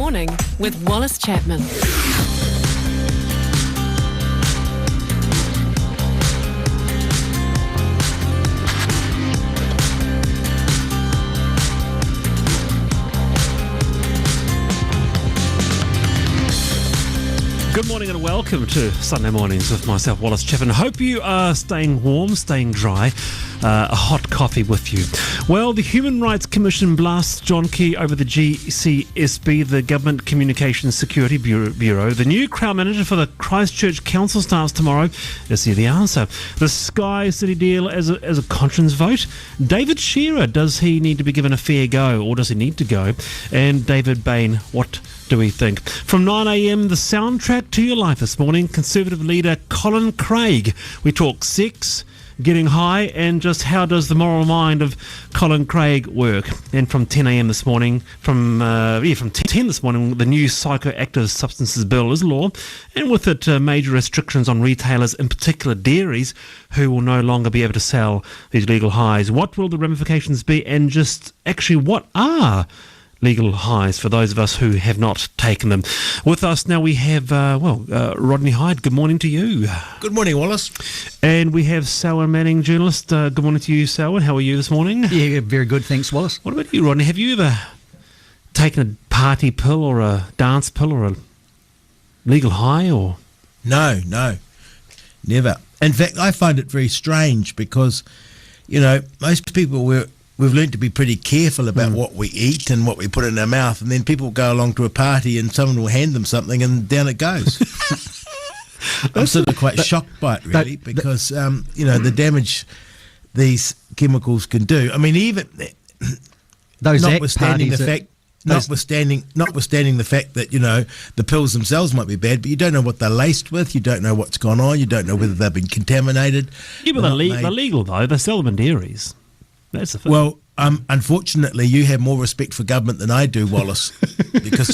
Morning with Wallace Chapman. Good morning and welcome to Sunday Mornings with myself, Wallace Chapman. Hope you are staying warm, staying dry, a hot coffee with you. Well, the Human Rights Commission blasts John Key over the GCSB, the Government Communications Security Bureau. The new Crown Manager for the Christchurch Council starts tomorrow. Let's hear the answer. The Sky City deal as a conscience vote. David Shearer, does he need to be given a fair go, or does he need to go? And David Bain, what do we think? From 9am, the soundtrack to your life this morning, Conservative leader Colin Craig. We talk sex, getting high, and just how does the moral mind of Colin Craig work. And from 10am this morning, from 10 this morning, the new psychoactive substances bill is law, and with it major restrictions on retailers, in particular dairies, who will no longer be able to sell these legal highs. What will the ramifications be, and just actually what are legal highs for those of us who have not taken them? With us now we have, Rodney Hyde. Good morning to you. Good morning, Wallace. And we have Selwyn Manning, journalist. Good morning to you, Selwyn. How are you this morning? Yeah, very good, thanks, Wallace. What about you, Rodney? Have you ever taken a party pill or a dance pill or a legal high? Or No, never. In fact, I find it very strange because, most people we've learned to be pretty careful about what we eat and what we put in our mouth, and then people go along to a party and someone will hand them something and down it goes. I'm sort of quite shocked by it, really, because, the damage these chemicals can do. I mean, even those notwithstanding the fact that, the pills themselves might be bad, but you don't know what they're laced with, you don't know what's gone on, you don't know whether they've been contaminated. Yeah, but they're legal, though. They sell them in dairies. That's the thing. Well, unfortunately, you have more respect for government than I do, Wallace, because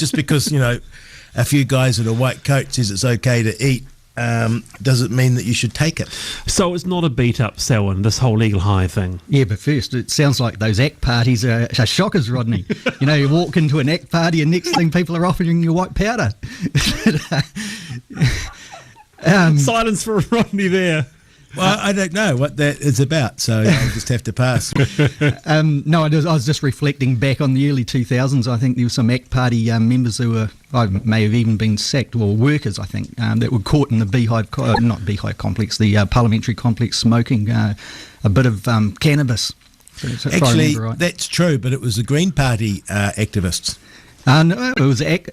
a few guys in a white coat says it's okay to eat doesn't mean that you should take it. So it's not a beat-up, Selwyn, this whole legal high thing. Yeah, but first, it sounds like those ACT parties are shockers, Rodney. You walk into an ACT party and next thing people are offering you white powder. Silence for Rodney there. Well, I don't know what that is about, so I'll just have to pass. No, I was just reflecting back on the early 2000s. I think there were some ACT Party members who may have even been sacked, or workers, I think, that were caught in the not Beehive complex, the parliamentary complex, smoking a bit of cannabis. Actually, that's true, but it was the Green Party activists. No, it was ACT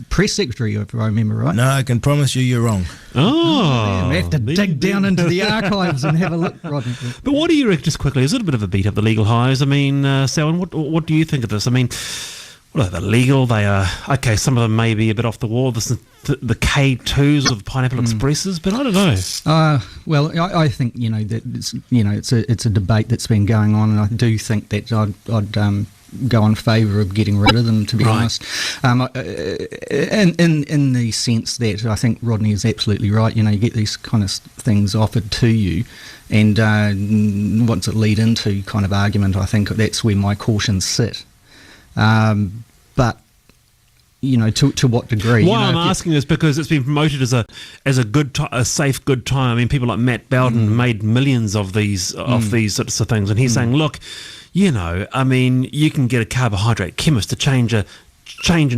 press secretary, if I remember right. No, I can promise you're wrong. Oh, we have to dig down into the archives and have a look, Rodney. But what do you reckon, just quickly, is it a bit of a beat up, the legal highs? I mean, Selwyn, what do you think of this? I mean, well, they're legal, they are, okay, some of them may be a bit off the wall, the K2s or the Pineapple Expresses, but I don't know. Well, I think, that it's a debate that's been going on, and I do think that I'd go in favour of getting rid of them, to be honest. In the sense that I think Rodney is absolutely right. You get these kind of things offered to you, and what's it lead into kind of argument. I think that's where my cautions sit. But to what degree? Why I'm asking this, because it's been promoted as a good a safe good time. I mean, people like Matt Bowden made millions of these sorts of things, and he's saying, look, I mean, you can get a carbohydrate chemist to change an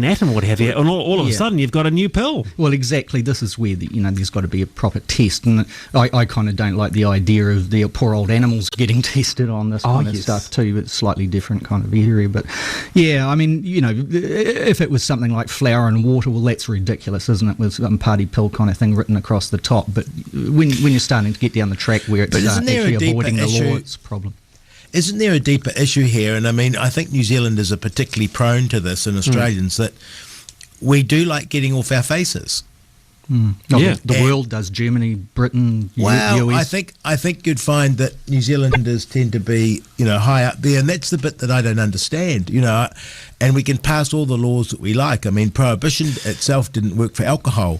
atom or what have you, and all of a sudden you've got a new pill. Well, exactly. This is where there's got to be a proper test, and I kind of don't like the idea of the poor old animals getting tested on this kind of stuff too. It's slightly different kind of area, but yeah, I mean, if it was something like flour and water, well, that's ridiculous, isn't it? With some party pill kind of thing written across the top. But when you're starting to get down the track where it's actually avoiding the law, it's a problem. Isn't there a deeper issue here? And I mean, I think New Zealanders are particularly prone to this, and Australians, that we do like getting off our faces. The world does. Germany, Britain, US. I think you'd find that New Zealanders tend to be, high up there, and that's the bit that I don't understand, and we can pass all the laws that we like. I mean, prohibition itself didn't work for alcohol,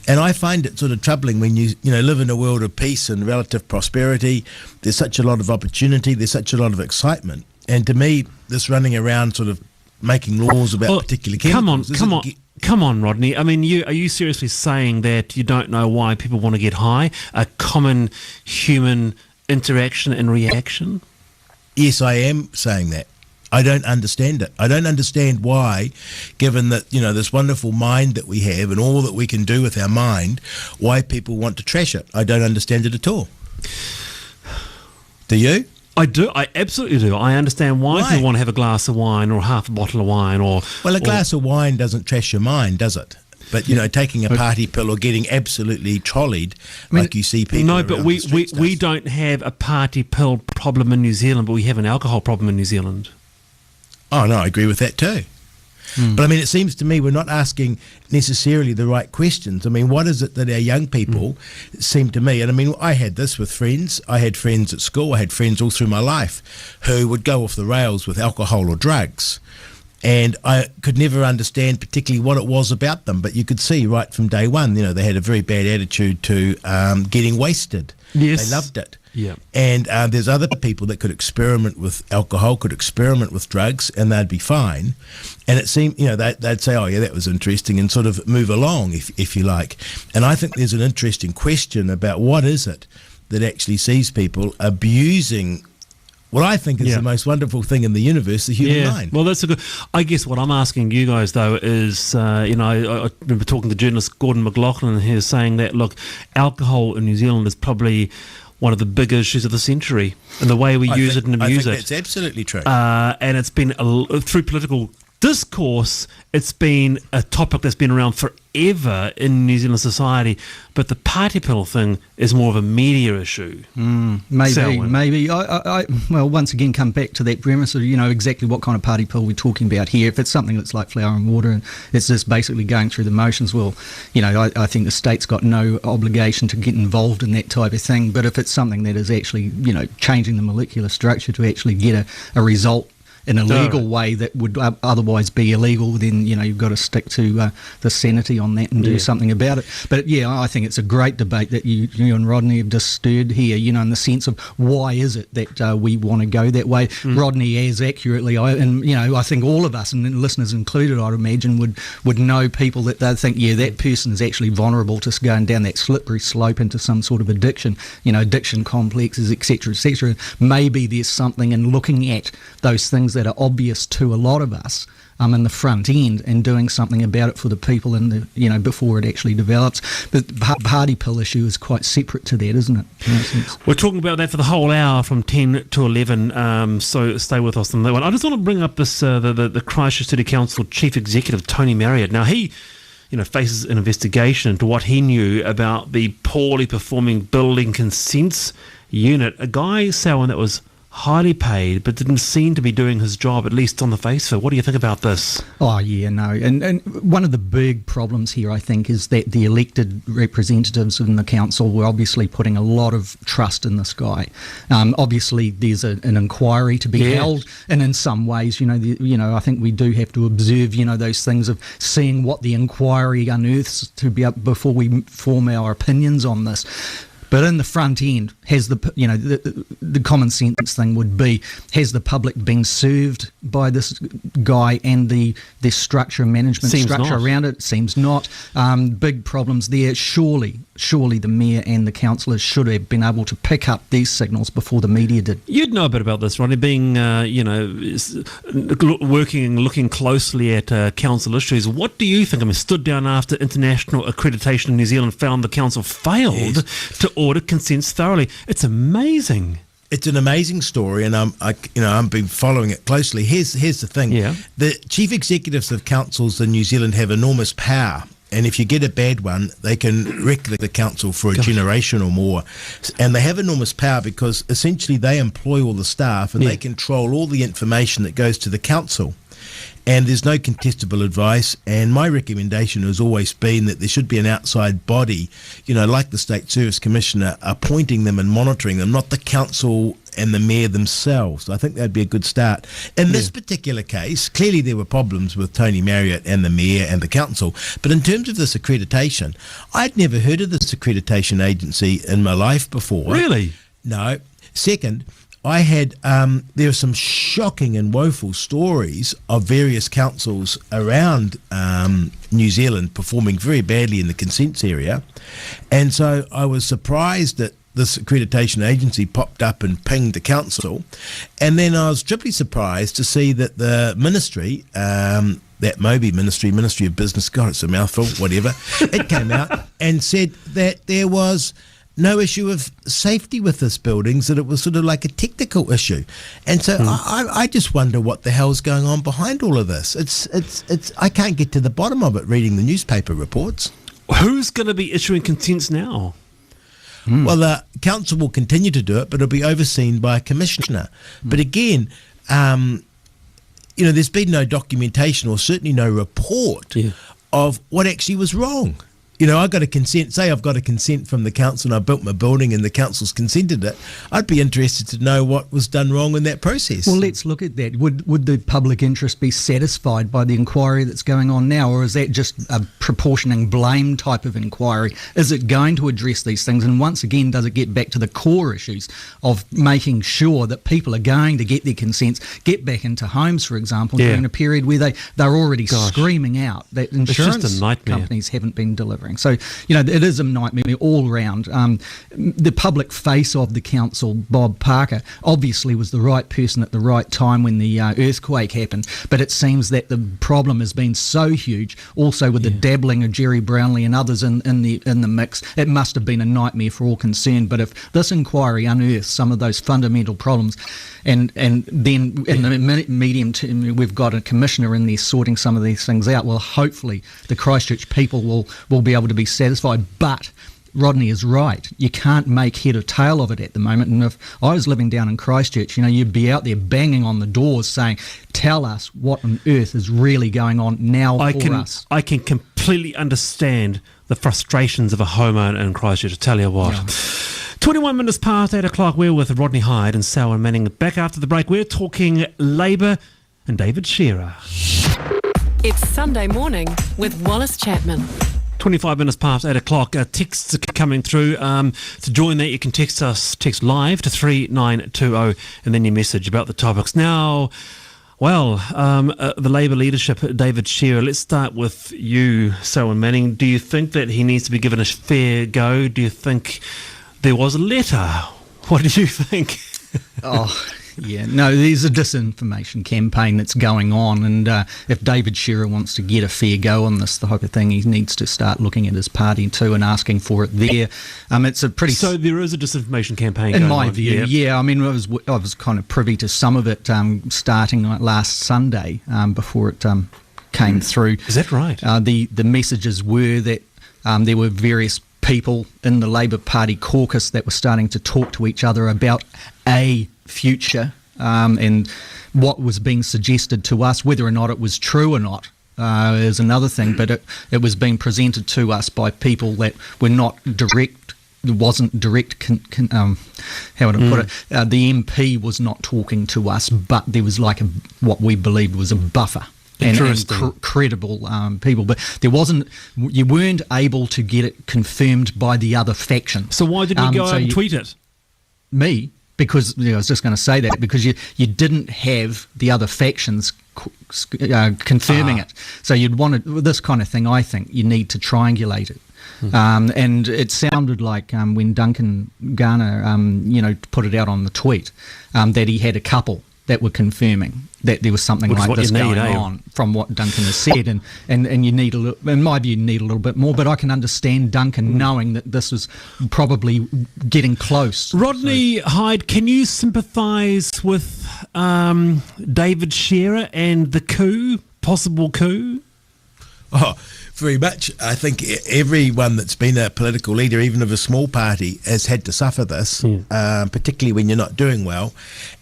and I find it sort of troubling when you live in a world of peace and relative prosperity. There's such a lot of opportunity, there's such a lot of excitement, and to me, this running around sort of making laws about particular chemicals. Come on, Rodney. I mean, are you seriously saying that you don't know why people want to get high? A common human interaction and reaction? Yes, I am saying that. I don't understand it. I don't understand why, given that, this wonderful mind that we have and all that we can do with our mind, why people want to trash it. I don't understand it at all. Do you? I do. I absolutely do. I understand why people want to have a glass of wine or half a bottle of wine or... Well, a glass of wine doesn't trash your mind, does it? But, taking a party pill or getting absolutely trolleyed, like you see people... No, but we don't have a party pill problem in New Zealand, but we have an alcohol problem in New Zealand. Oh, no, I agree with that too. But, I mean, it seems to me we're not asking necessarily the right questions. I mean, what is it that our young people seem to me... And, I mean, I had this with friends. I had friends at school. I had friends all through my life who would go off the rails with alcohol or drugs. And I could never understand particularly what it was about them. But you could see right from day one, they had a very bad attitude to getting wasted. Yes. They loved it. Yeah. And there's other people that could experiment with alcohol, could experiment with drugs, and they'd be fine. And it seemed, they'd say, oh, yeah, that was interesting, and sort of move along, if you like. And I think there's an interesting question about what is it that actually sees people abusing what I think is the most wonderful thing in the universe, the human mind. Well, that's a good... I guess what I'm asking you guys, though, is, I remember talking to journalist Gordon McLaughlin, and he was saying that, look, alcohol in New Zealand is probably one of the big issues of the century, and the way we use it and abuse it. That's absolutely true. And it's been, through political discourse, it's been a topic that's been around forever in New Zealand society, but the party pill thing is more of a media issue. Maybe. Selwyn. Maybe. I once again come back to that premise of, exactly what kind of party pill we're talking about here. If it's something that's like flour and water and it's just basically going through the motions, well, I think the state's got no obligation to get involved in that type of thing. But if it's something that is actually, changing the molecular structure to actually get a result in a legal way that would otherwise be illegal, then you've got to stick to the sanity on that and do something about it. But I think it's a great debate that you and Rodney have just stirred here, in the sense of why is it that we want to go that way. Rodney, as accurately, I think all of us, and listeners included, I'd imagine, would know people that they think, that person is actually vulnerable to going down that slippery slope into some sort of addiction, addiction complexes, etc., etc. Maybe there's something in looking at those things that are obvious to a lot of us in the front end and doing something about it for the people in the before it actually develops. But the party pill issue is quite separate to that, isn't it? We're talking about that for the whole hour from 10 to 11, so stay with us on that one. I just want to bring up this the Christchurch City Council Chief Executive Tony Marriott. Now he faces an investigation into what he knew about the poorly performing building consents unit, a guy, Selwyn, that was highly paid but didn't seem to be doing his job, at least on the face of it. What do you think about this? Oh yeah, no, and one of the big problems here, I think, is that the elected representatives in the council were obviously putting a lot of trust in this guy. Obviously there's an inquiry to be held, and in some ways I think we do have to observe those things of seeing what the inquiry unearths to be up before we form our opinions on this. But in the front end, has the common sense thing would be, has the public been served by this guy and the structure, management structure around it? Seems not. Big problems there. Surely the mayor and the councillors should have been able to pick up these signals before the media did. You'd know a bit about this, Rodney, being, working and looking closely at council issues. What do you think? I mean, stood down after international accreditation in New Zealand found the council failed to audit consents thoroughly. It's amazing. It's an amazing story, and I've been following it closely. Here's the thing: the chief executives of councils in New Zealand have enormous power. And if you get a bad one, they can wreck the council for a generation or more. And they have enormous power because essentially they employ all the staff and they control all the information that goes to the council. And there's no contestable advice. And my recommendation has always been that there should be an outside body, like the State Service Commissioner, appointing them and monitoring them, not the council and the mayor themselves. I think that'd be a good start. In this particular case, clearly there were problems with Tony Marriott and the mayor and the council. But in terms of this accreditation, I'd never heard of this accreditation agency in my life before. Really? No. Second, I had there are some shocking and woeful stories of various councils around New Zealand performing very badly in the consents area, and so I was surprised that this accreditation agency popped up and pinged the council, and then I was triply surprised to see that the ministry, that Moby Ministry of Business, God, it's a mouthful, whatever, it came out and said that there was no issue of safety with this buildings, that it was sort of like a technical issue. And so I just wonder what the hell's going on behind all of this. It's I can't get to the bottom of it reading the newspaper reports. Who's going to be issuing consents now? Well, the council will continue to do it, but it'll be overseen by a commissioner. But again, there's been no documentation or certainly no report of what actually was wrong. I've got a consent, say I've got a consent from the council and I built my building and the council's consented it. I'd be interested to know what was done wrong in that process. Well, let's look at that. Would the public interest be satisfied by the inquiry that's going on now, or is that just a proportioning blame type of inquiry? Is it going to address these things? And once again, does it get back to the core issues of making sure that people are going to get their consents, get back into homes, for example, during a period where they're already screaming out that insurance companies haven't been delivering? So, it is a nightmare all round. The public face of the council, Bob Parker, obviously was the right person at the right time when the earthquake happened, but it seems that the problem has been so huge, also with the dabbling of Jerry Brownlee and others in the mix, it must have been a nightmare for all concerned. But if this inquiry unearths some of those fundamental problems, and then in the medium term we've got a commissioner in there sorting some of these things out, well, hopefully the Christchurch people will be able to be satisfied. But Rodney is right. You can't make head or tail of it at the moment. And if I was living down in Christchurch, you'd be out there banging on the doors saying, tell us what on earth is really going on now for us. I can completely understand the frustrations of a homeowner in Christchurch, I tell you what. 21 minutes past 8 o'clock, we're with Rodney Hyde and Selwyn Manning. Back after the break, we're talking Labour and David Shearer. It's Sunday morning with Wallace Chapman. 25 minutes past 8 o'clock. Texts are coming through. To join that, you can text live to 3920 and then your message about the topics. Now, the Labour leadership, David Shearer, let's start with you, Selwyn Manning. Do you think that he needs to be given a fair go? Do you think there was a letter? What do you think? No, there's a disinformation campaign that's going on, and if David Shearer wants to get a fair go on this type of thing, he needs to start looking at his party too and asking for it there. It's a pretty... So there is a disinformation campaign in going my on. view, I mean, I was kind of privy to some of it starting last Sunday before it came through. Is that right? The messages were that there were various people in the Labour Party caucus that were starting to talk to each other about a future, and what was being suggested to us, whether or not it was true or not, is another thing, but it was being presented to us by people that were not direct. It wasn't direct, how would I put it? The MP was not talking to us, but there was what we believed was a buffer. And credible people, but there wasn't. You weren't able to get it confirmed by the other faction. So why didn't you go out and tweet it? Me, because I was just going to say that because you didn't have the other factions confirming it. So you'd want this kind of thing. I think you need to triangulate it. And it sounded like when Duncan Garner, put it out on the tweet, that he had a couple that were confirming that there was something like this going on from what Duncan has said, and you need in my view, you need a little bit more, but I can understand Duncan knowing that this was probably getting close. Rodney Hyde, can you sympathise with David Shearer and the possible coup? Oh, very much. I think everyone that's been a political leader, even of a small party, has had to suffer this, particularly when you're not doing well.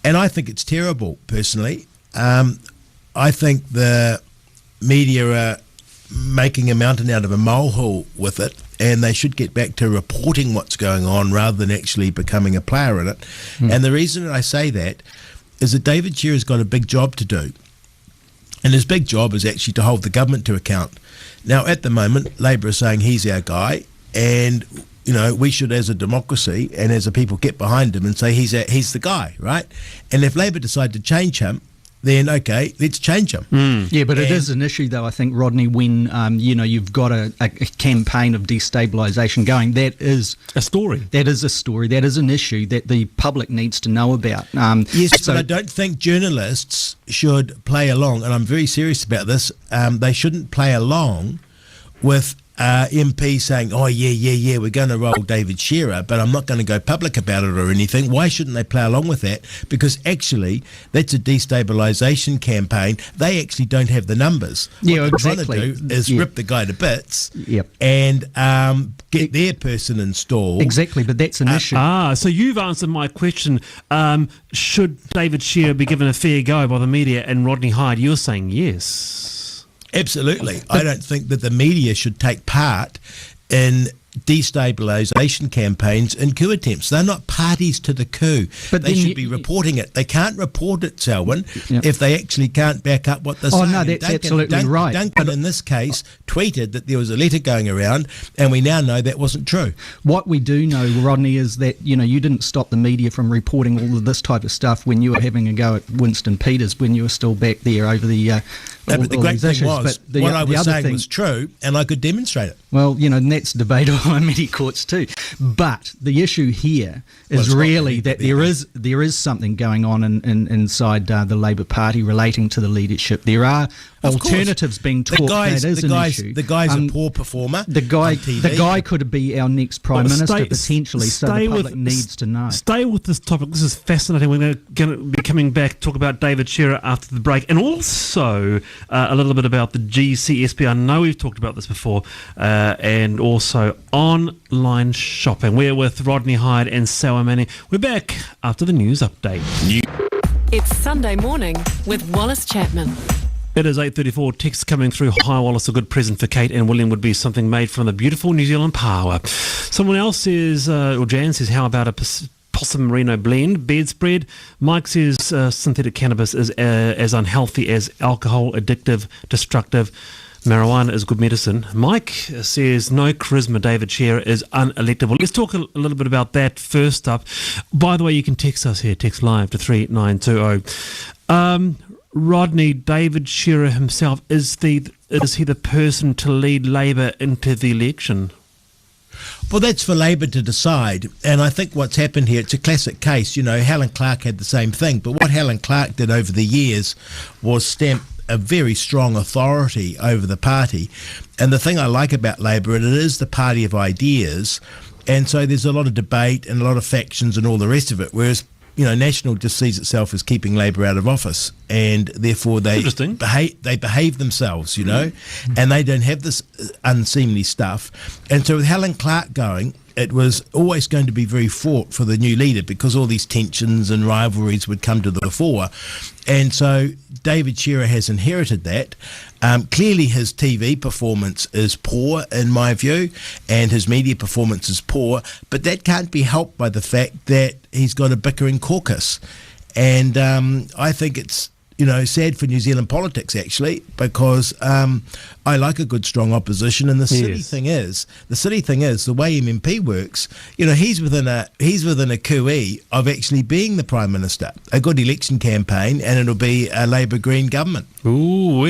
And I think it's terrible, personally. I think the media are making a mountain out of a molehill with it, and they should get back to reporting what's going on rather than actually becoming a player in it. And the reason that I say that is that David Shearer's got a big job to do. And his big job is actually to hold the government to account. Now, at the moment, Labour is saying he's our guy, and we should, as a democracy and as a people, get behind him and say he's the guy, right? And if Labor decide to change him, then okay, let's change him. Yeah, but it is an issue, though, I think, Rodney, when you've got a campaign of destabilisation going. That is a story. That is a story. That is an issue that the public needs to know about. Yes, but I don't think journalists should play along, and I'm very serious about this. They shouldn't play along with MP saying, oh, yeah, we're going to roll David Shearer, but I'm not going to go public about it or anything. Why shouldn't they play along with that? Because actually, that's a destabilisation campaign. They actually don't have the numbers. What they're trying to do is rip the guy to bits and get their person installed. Exactly, but that's an issue. So you've answered my question. Should David Shearer be given a fair go by the media and Rodney Hyde? You're saying yes. Absolutely. I don't think that the media should take part in destabilisation campaigns and coup attempts. They're not parties to the coup. But they should be reporting it. They can't report it, Selwyn, if they actually can't back up what they're saying. Oh, no, that's absolutely right. Duncan, in this case, tweeted that there was a letter going around, and we now know that wasn't true. What we do know, Rodney, is that, you didn't stop the media from reporting all of this type of stuff when you were having a go at Winston Peters, when you were still back there over the... but the great thing was, what I was saying was true, and I could demonstrate it. Well, and that's debatable in many courts too. But the issue here is really that there is something going on inside the Labor Party relating to the leadership. There are alternatives being talked. That is an issue. The guy's a poor performer. The guy could be our next Prime Minister potentially, so the public needs to know. Stay with this topic. This is fascinating. We're going to be coming back to talk about David Shearer after the break, and also a little bit about the GCSP. I know we've talked about this before, and also online shopping. We're with Rodney Hyde and Selwyn. We're back after the news update. It's Sunday morning with Wallace Chapman. It is 8:34. Text coming through. Hi, Wallace. A good present for Kate and William would be something made from the beautiful New Zealand power. Someone else says, or Jan says, how about a possum merino blend bedspread? Mike says synthetic cannabis is as unhealthy as alcohol, addictive, destructive. Marijuana is good medicine. Mike says no charisma. David Shearer is unelectable. Let's talk a little bit about that first up. By the way, you can text us here. Text live to 3920. Rodney, David Shearer himself, is he the person to lead Labor into the election? Well, that's for Labor to decide. And I think what's happened here, it's a classic case. Helen Clark had the same thing. But what Helen Clark did over the years was stamp a very strong authority over the party. And the thing I like about Labor, it is the party of ideas. And so there's a lot of debate and a lot of factions and all the rest of it. Whereas National just sees itself as keeping Labor out of office, and therefore they behave themselves, and they don't have this unseemly stuff. And so with Helen Clark going, it was always going to be very fraught for the new leader because all these tensions and rivalries would come to the fore. And so David Shearer has inherited that. Clearly his TV performance is poor, in my view, and his media performance is poor, but that can't be helped by the fact that he's got a bickering caucus. And I think it's sad for New Zealand politics, actually, because I like a good, strong opposition. And the silly thing is, the way MMP works, he's within a cooee of actually being the Prime Minister. A good election campaign, and it'll be a Labour Green government. Ooh,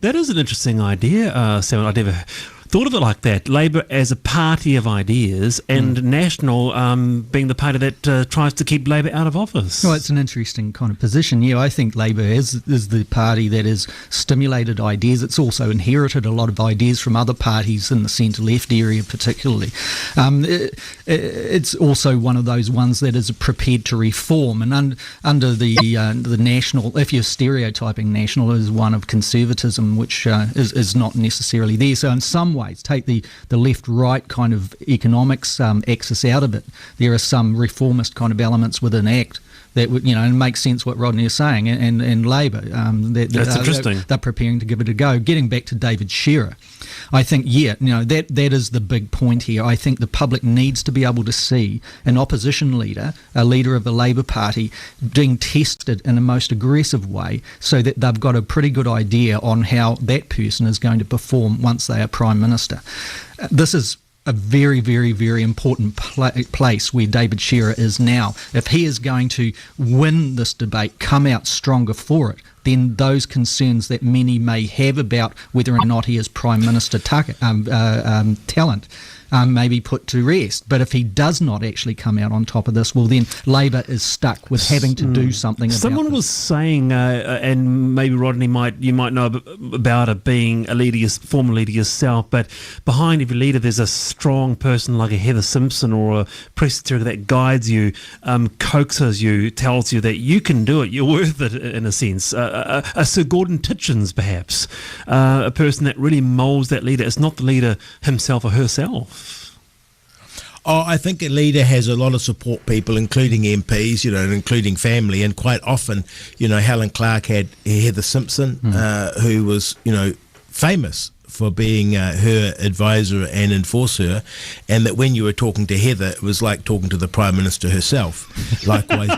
that is an interesting idea, Sam. I'd never thought of it like that. Labor as a party of ideas, and National being the party that tries to keep Labor out of office. Well, it's an interesting kind of position. I think Labor is the party that has stimulated ideas. It's also inherited a lot of ideas from other parties in the centre-left area particularly. It's also one of those ones that is prepared to reform, and under the National, if you're stereotyping National as one of conservatism, which is not necessarily there. So in some ways, take the left-right kind of economics axis out of it. There are some reformist kind of elements within ACT that would, and makes sense what Rodney is saying, and Labor. That's interesting. They're preparing to give it a go. Getting back to David Shearer, I think, that is the big point here. I think the public needs to be able to see an opposition leader, a leader of the Labor Party, being tested in a most aggressive way so that they've got a pretty good idea on how that person is going to perform once they are Prime Minister. This is a very, very, very important place where David Shearer is now. If he is going to win this debate, come out stronger for it, then those concerns that many may have about whether or not he is Prime Minister talent may be put to rest. But if he does not actually come out on top of this, well, then Labour is stuck with having to do something about Someone was saying, and maybe Rodney you might know about it, being a leader, former leader yourself, but behind every leader there's a strong person like a Heather Simpson or a press secretary that guides you, coaxes you, tells you that you can do it, you're worth it in a sense. A Sir Gordon Titchens, perhaps, a person that really moulds that leader. It's not the leader himself or herself. Oh, I think a leader has a lot of support people, including MPs, and including family. And quite often, Helen Clark had Heather Simpson, who was, famous for being her advisor and enforcer, and that when you were talking to Heather, it was like talking to the Prime Minister herself. Likewise,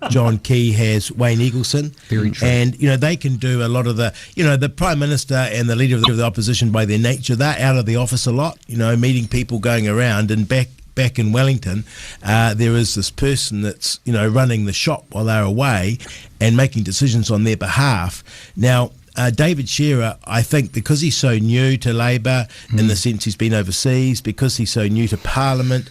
John Key has Wayne Eagleson. Very true. And, they can do a lot of the Prime Minister and the leader of the opposition by their nature, they're out of the office a lot, meeting people, going around, and back in Wellington, there is this person that's, running the shop while they're away and making decisions on their behalf. Now, David Shearer, I think, because he's so new to Labour, in the sense he's been overseas, because he's so new to Parliament,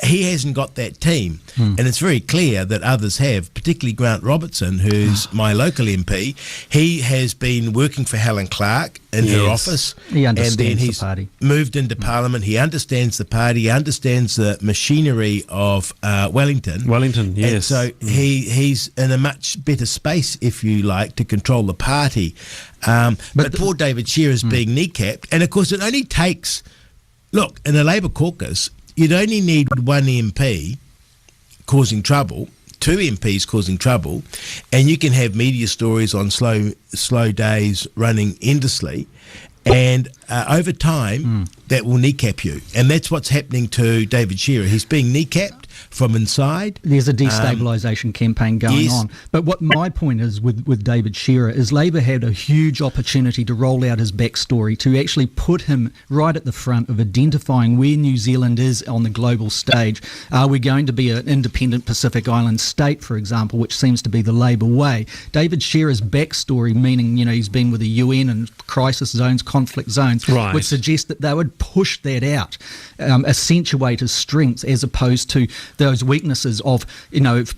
he hasn't got that team. And it's very clear that others have, particularly Grant Robertson, who's my local MP. He has been working for Helen Clark in her office. He understands and then he's the party. Moved into Parliament. He understands the party. He understands the machinery of Wellington. Wellington, yes. And so he's in a much better space, if you like, to control the party. But poor David Shearer's being kneecapped. And, of course, it only takes... Look, in a Labour caucus, you'd only need one MP causing trouble, two MPs causing trouble, and you can have media stories on slow days running endlessly. And over time, that will kneecap you. And that's what's happening to David Shearer. He's being kneecapped from inside. There's a destabilisation campaign going on. But what my point is with David Shearer is Labour had a huge opportunity to roll out his backstory, to actually put him right at the front of identifying where New Zealand is on the global stage. Are we going to be an independent Pacific Island state, for example, which seems to be the Labour way? David Shearer's backstory, meaning, he's been with the UN and crisis zones, conflict zones, would suggest that they would push that out, accentuate his strengths, as opposed to those weaknesses of,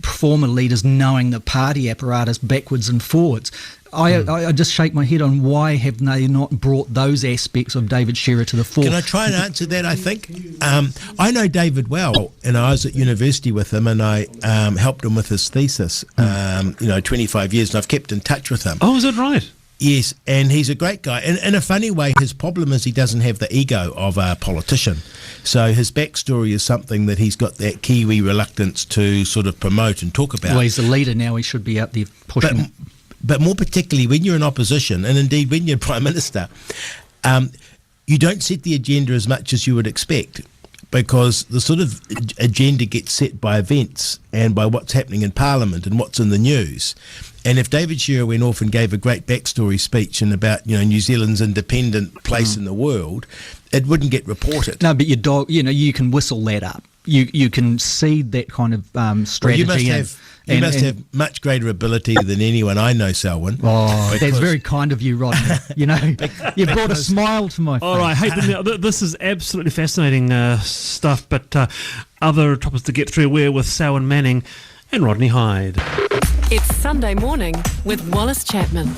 former leaders knowing the party apparatus backwards and forwards. I just shake my head on why have they not brought those aspects of David Shearer to the fore. Can I try and answer that, I think? I know David well, and I was at university with him, and I helped him with his thesis, 25 years, and I've kept in touch with him. Oh, is that right? Yes, and he's a great guy. And in a funny way, his problem is he doesn't have the ego of a politician. So his backstory is something that he's got that Kiwi reluctance to sort of promote and talk about. Well, he's a leader now. He should be out there pushing. But more particularly when you're in opposition, and indeed when you're Prime Minister, you don't set the agenda as much as you would expect, because the sort of agenda gets set by events and by what's happening in Parliament and what's in the news. And if David Shearer went off and gave a great backstory speech and about New Zealand's independent place in the world, it wouldn't get reported. No, but you can whistle that up. You can see that kind of strategy. Well, you must have much greater ability than anyone I know, Selwyn. Oh, that's very kind of you, Rodney. You brought a smile to my face. All right, hey, this is absolutely fascinating stuff, but other topics to get through. We're with Selwyn Manning and Rodney Hyde. It's Sunday morning with Wallace Chapman.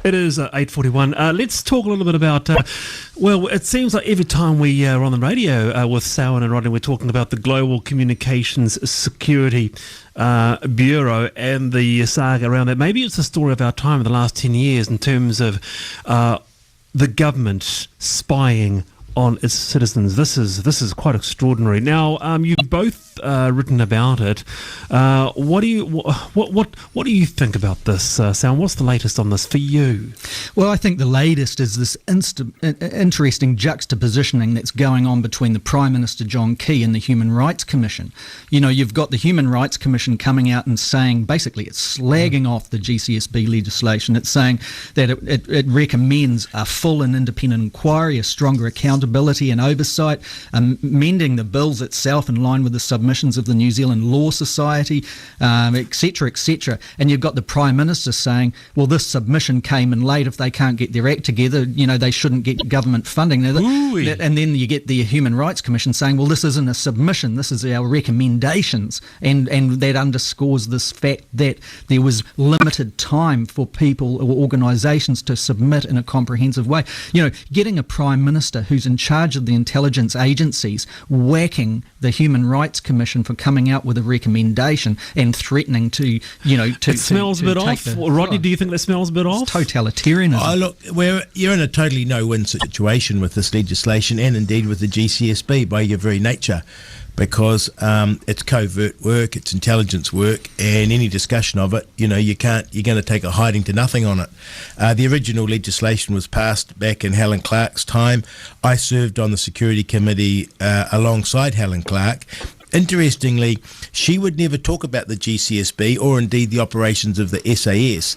It is 8:41. Let's talk a little bit about, it seems like every time we are on the radio with Selwyn and Rodney, we're talking about the Global Communications Security Bureau and the saga around that. Maybe it's the story of our time in the last 10 years in terms of the government spying on its citizens. This is quite extraordinary. Now, you both written about it. What do you think about this, Sam? What's the latest on this for you? Well, I think the latest is this interesting juxtapositioning that's going on between the Prime Minister John Key and the Human Rights Commission. You've got the Human Rights Commission coming out and saying, basically, it's slagging off the GCSB legislation. It's saying that it recommends a full and independent inquiry, a stronger accountability and oversight, amending the bills itself in line with the submissions of the New Zealand Law Society, etc., etc. And you've got the Prime Minister saying, well, this submission came in late. If they can't get their act together, they shouldn't get government funding. And then you get the Human Rights Commission saying, well, this isn't a submission, this is our recommendations. And that underscores this fact that there was limited time for people or organisations to submit in a comprehensive way. Getting a Prime Minister who's in charge of the intelligence agencies whacking the Human Rights Commission for coming out with a recommendation and threatening to it smells a bit off. Rodney, do you think that smells a bit off? Totalitarianism. Oh, look, you're in a totally no-win situation with this legislation, and indeed with the GCSB by your very nature, because it's covert work, it's intelligence work, and any discussion of it, you're going to take a hiding to nothing on it. The original legislation was passed back in Helen Clark's time. I served on the Security Committee alongside Helen Clark. Interestingly, she would never talk about the GCSB or indeed the operations of the SAS.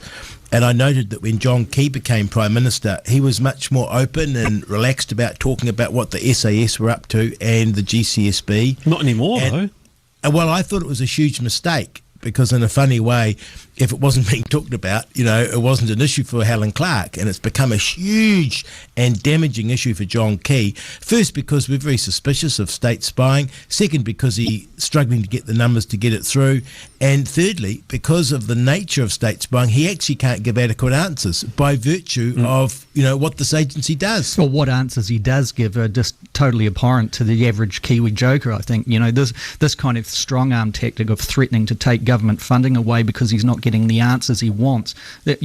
And I noted that when John Key became Prime Minister, he was much more open and relaxed about talking about what the SAS were up to and the GCSB. Not anymore, though. Well, I thought it was a huge mistake because in a funny way, if it wasn't being talked about, it wasn't an issue for Helen Clark, and it's become a huge and damaging issue for John Key. First, because we're very suspicious of state spying. Second, because he's struggling to get the numbers to get it through. And thirdly, because of the nature of state spying, he actually can't give adequate answers by virtue of, what this agency does. Well, what answers he does give are just totally abhorrent to the average Kiwi joker, I think. This kind of strong-arm tactic of threatening to take government funding away because he's not getting the answers he wants. Where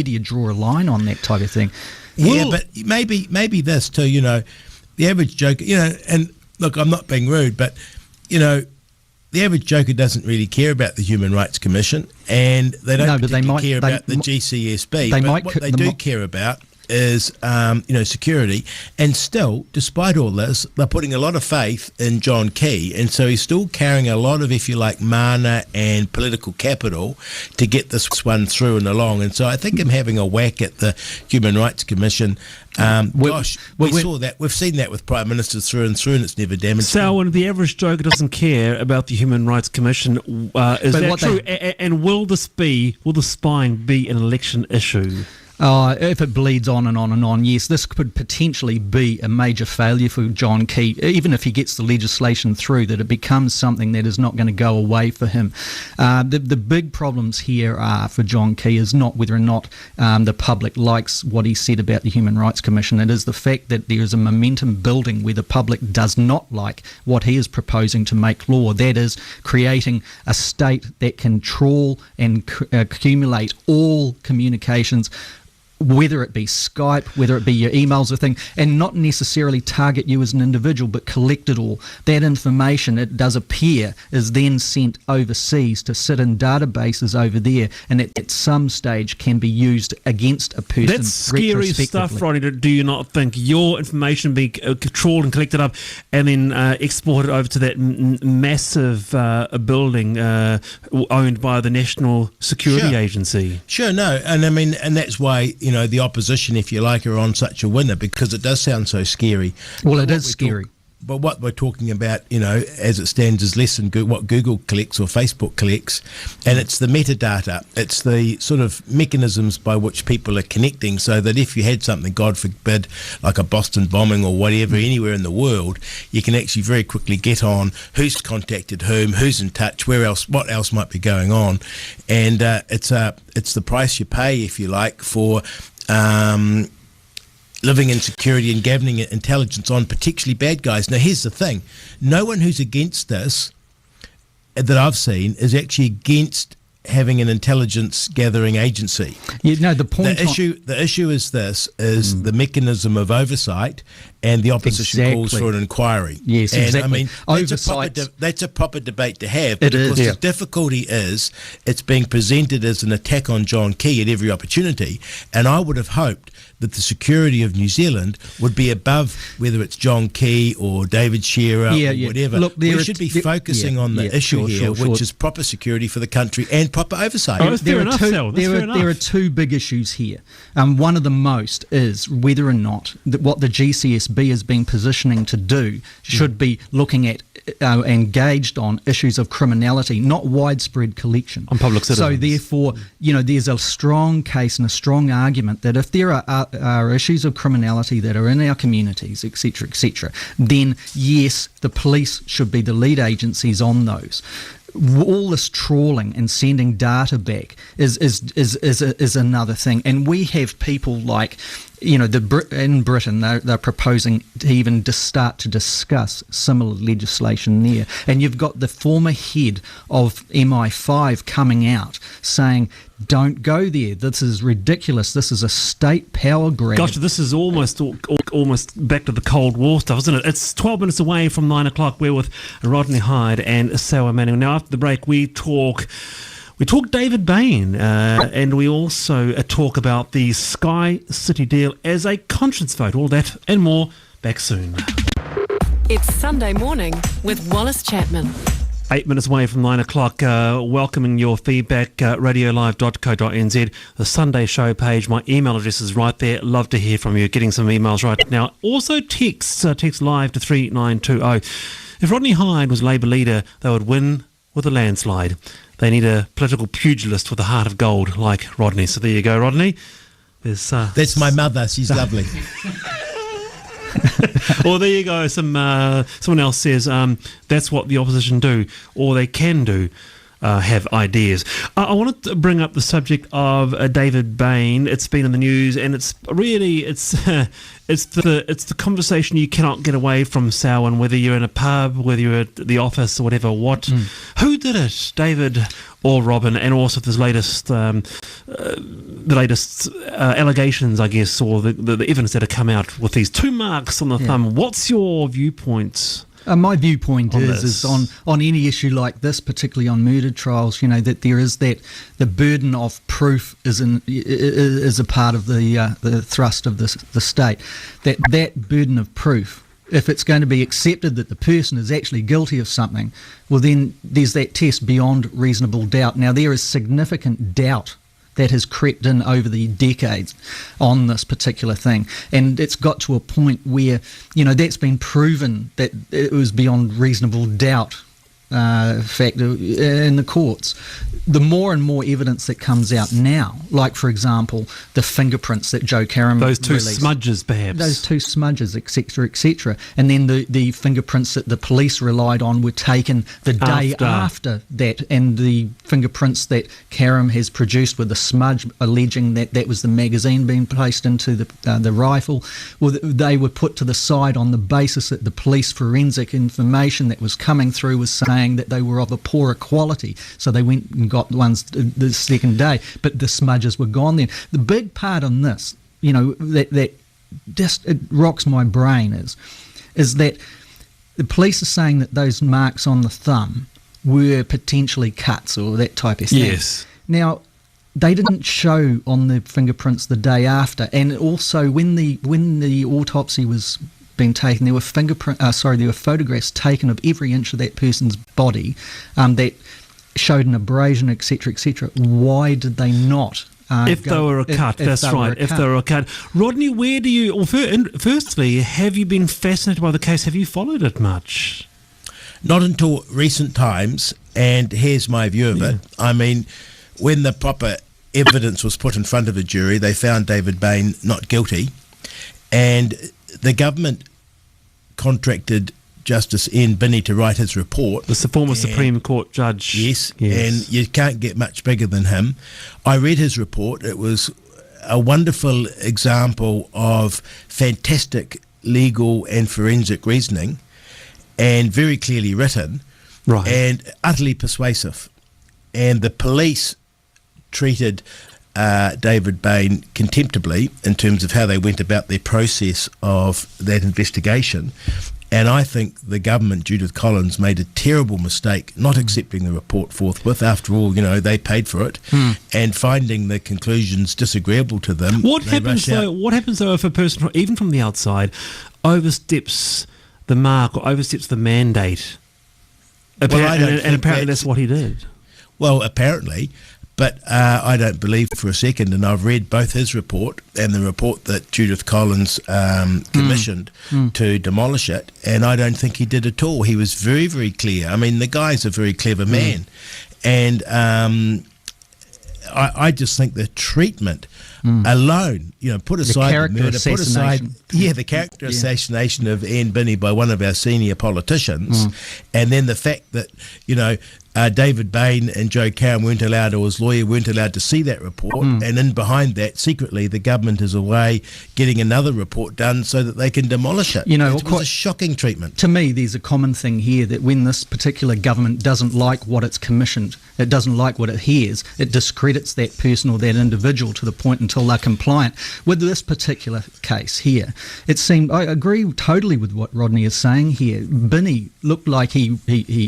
do you draw a line on that type of thing? Yeah, but maybe this too, the average joker, and look, I'm not being rude, but, the average joker doesn't really care about the Human Rights Commission, and they don't care about the GCSB. But what they do care about is, security. And still, despite all this, they're putting a lot of faith in John Key. And so he's still carrying a lot of, if you like, mana and political capital to get this one through and along. And so I think him having a whack at the Human Rights Commission, we saw that. We've seen that with Prime Ministers through and it's never damaged. Selwyn, the average joker doesn't care about the Human Rights Commission. Is that true? And will the spying be an election issue? If it bleeds on and on and on, yes, this could potentially be a major failure for John Key, even if he gets the legislation through, that it becomes something that is not going to go away for him. The big problems here are for John Key is not whether or not the public likes what he said about the Human Rights Commission. It is the fact that there is a momentum building where the public does not like what he is proposing to make law. That is creating a state that can trawl and accumulate all communications, whether it be Skype, whether it be your emails or thing, and not necessarily target you as an individual, but collect it all. That information, it does appear, is then sent overseas to sit in databases over there, and at some stage can be used against a person. That's scary stuff, Rodney. Do you not think your information being trawled and collected up and then exported over to that massive building owned by the National Security Agency? Sure, no. And I mean, and that's why, the opposition, if you like, are on such a winner, because it does sound so scary. Well, it is scary. But what we're talking about, as it stands, is less than what Google collects or Facebook collects, and it's the metadata. It's the sort of mechanisms by which people are connecting, so that if you had something, God forbid, like a Boston bombing or whatever, anywhere in the world, you can actually very quickly get on who's contacted whom, who's in touch, where else, what else might be going on, and it's the price you pay, if you like, for living in security and gathering intelligence on particularly bad guys. Now, here's the thing. No one who's against this that I've seen is actually against having an intelligence gathering agency. The point. The issue is the mechanism of oversight, and the opposition calls for an inquiry. Yes, and exactly. I mean, Oversight. that's a proper debate to have. It because is. the difficulty is it's being presented as an attack on John Key at every opportunity, and I would have hoped that the security of New Zealand would be above whether it's John Key or David Shearer or whatever. Look, we should be focusing on the issue here, which is proper security for the country and proper oversight. There are two big issues here. One of the most is whether or not what the GCSB has been positioning to do should be looking at engaged on issues of criminality, not widespread collection. On public citizens. So therefore, there's a strong case and a strong argument that if there are issues of criminality that are in our communities, etc., then yes, the police should be the lead agencies on those. All this trawling and sending data back is another thing, and we have people like, in Britain they're proposing to even start to discuss similar legislation there, and you've got the former head of MI5 coming out saying, "Don't go there. This is ridiculous. This is a state power grab." Gosh, this is almost back to the Cold War stuff, isn't it? It's 12 minutes away from 9 o'clock. We're with Rodney Hyde and Selwyn. Now, after the break, we talk David Bain, and we also talk about the Sky City deal as a conscience vote. All that and more back soon. It's Sunday morning with Wallace Chapman. 8 minutes away from 9 o'clock, welcoming your feedback, radiolive.co.nz, the Sunday show page. My email address is right there. Love to hear from you. Getting some emails right now. Also text live to 3920. If Rodney Hyde was Labour leader, they would win with a landslide. They need a political pugilist with a heart of gold like Rodney. So there you go, Rodney. That's my mother. She's lovely. Well, there you go. Someone else says that's what the opposition do, or they can do. Have ideas. I wanted to bring up the subject of David Bain. It's been in the news, and it's the conversation you cannot get away from, Selwyn. Whether you're in a pub, whether you're at the office, or whatever. Who did it, David or Robin? And also this latest allegations, I guess, or the evidence that have come out with these 2 marks on the thumb. What's your viewpoint? My viewpoint is on any issue like this, particularly on murder trials, that there is the burden of proof is a part of the thrust of the state. That burden of proof, if it's going to be accepted that the person is actually guilty of something, well then there's that test beyond reasonable doubt. Now there is significant doubt that has crept in over the decades on this particular thing. And it's got to a point where, that's been proven that it was beyond reasonable doubt factor in the courts. The more and more evidence that comes out now, like, for example, the fingerprints that Joe Karam Those two released, smudges, perhaps. Those 2 smudges, etc., etc. And then the fingerprints that the police relied on were taken the day after that, and the fingerprints that Karam has produced with the smudge alleging that was the magazine being placed into the rifle, well, they were put to the side on the basis that the police forensic information that was coming through was saying that they were of a poorer quality, so they went and got ones the second day, but the smudges were gone then. The big part on this, that just it rocks my brain is that the police are saying that those marks on the thumb were potentially cuts or that type of thing. Yes. Now, they didn't show on the fingerprints the day after, and also when the autopsy was being taken, there were photographs taken of every inch of that person's body that showed an abrasion, etc., etc. Why did they not? If they were a cut, that's right. If they were a cut, Rodney, where do you? Well, firstly, have you been fascinated by the case? Have you followed it much? Not until recent times, and here's my view of it. I mean, when the proper evidence was put in front of a jury, they found David Bain not guilty, and the government contracted Justice Ian Binney to write his report. The former Supreme Court judge. Yes, and you can't get much bigger than him. I read his report. It was a wonderful example of fantastic legal and forensic reasoning, and very clearly written, and utterly persuasive. And the police treated David Bain contemptibly in terms of how they went about their process of that investigation. And I think the government, Judith Collins, made a terrible mistake not accepting the report forthwith. After all, they paid for it, and finding the conclusions disagreeable to them. What happens though if a person, even from the outside, oversteps the mark or oversteps the mandate? Apparently that's what he did. Well, apparently. But I don't believe for a second, and I've read both his report and the report that Judith Collins commissioned to demolish it, and I don't think he did at all. He was very, very clear. I mean, the guy's a very clever man, and I just think the treatment alone, put aside the murder, put aside the character assassination of Ian Binney by one of our senior politicians, and then the fact that David Bain and Joe Cowan weren't allowed, or his lawyer weren't allowed to see that report, and in behind that, secretly, the government is away getting another report done so that they can demolish it. It was a shocking treatment. To me, there's a common thing here that when this particular government doesn't like what it's commissioned, it doesn't like what it hears, it discredits that person or that individual to the point until they're compliant. With this particular case here, it seemed, I agree totally with what Rodney is saying here. Binney looked like he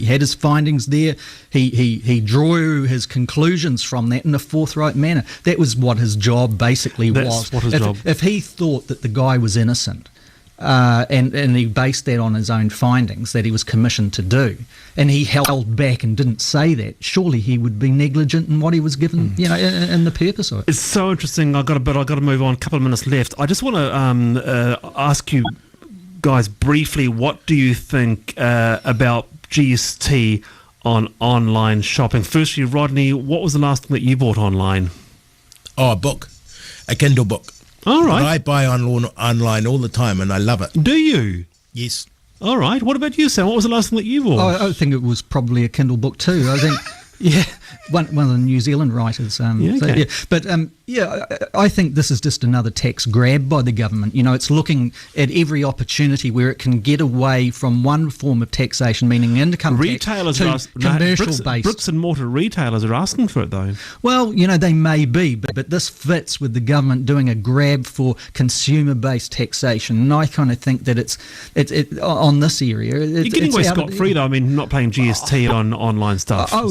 had his findings there. He drew his conclusions from that in a forthright manner. That was what his job basically was. What his job. If he thought that the guy was innocent, and he based that on his own findings that he was commissioned to do, and he held back and didn't say that, surely he would be negligent in what he was given, in the purpose of it. It's so interesting. I've got to move on. A couple of minutes left. I just want to ask you guys briefly, what do you think about GST on online shopping? Firstly, Rodney, what was the last thing that you bought online? Oh, a book, a Kindle book. All right. But I buy online all the time, and I love it. Do you? Yes. All right. What about you, Sam? What was the last thing that you bought? I think it was probably a Kindle book too. I think, one of the New Zealand writers. Okay. But I think this is just another tax grab by the government. It's looking at every opportunity where it can get away from one form of taxation, meaning income retailers tax, to commercial-based. Bricks and mortar retailers are asking for it, though. Well, they may be, but this fits with the government doing a grab for consumer-based taxation, and I kind of think that it's on this area. You're getting away scot-free, though. I mean, not paying GST on online stuff. I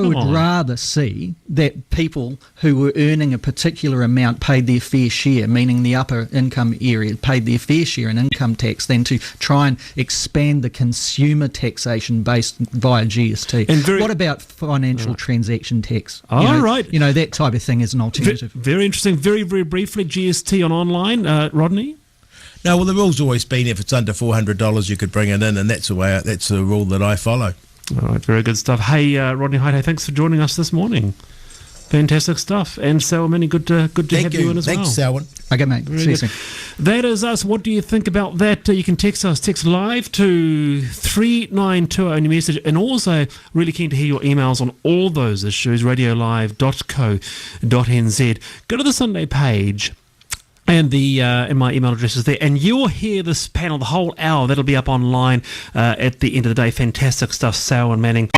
would rather see that people who were earning a particular amount paid their fair share, meaning the upper income area paid their fair share in income tax, than to try and expand the consumer taxation based via GST. What about financial transaction tax? Right. That type of thing is an alternative. Very interesting. Very, very briefly, GST on online. Rodney? No, well, the rule's always been if it's under $400, you could bring it in, and that's the rule that I follow. All right, very good stuff. Hey, Rodney Hyde, thanks for joining us this morning. Fantastic stuff. And Selwyn, good to have you in as well. Thanks, Selwyn. Okay, mate. See you soon. That is us. What do you think about that? You can text us. Text live to 392 on your message. And also, really keen to hear your emails on all those issues, radiolive.co.nz. Go to the Sunday page. And and my email address is there. And you'll hear this panel the whole hour. That'll be up online at the end of the day. Fantastic stuff. Selwyn Manning.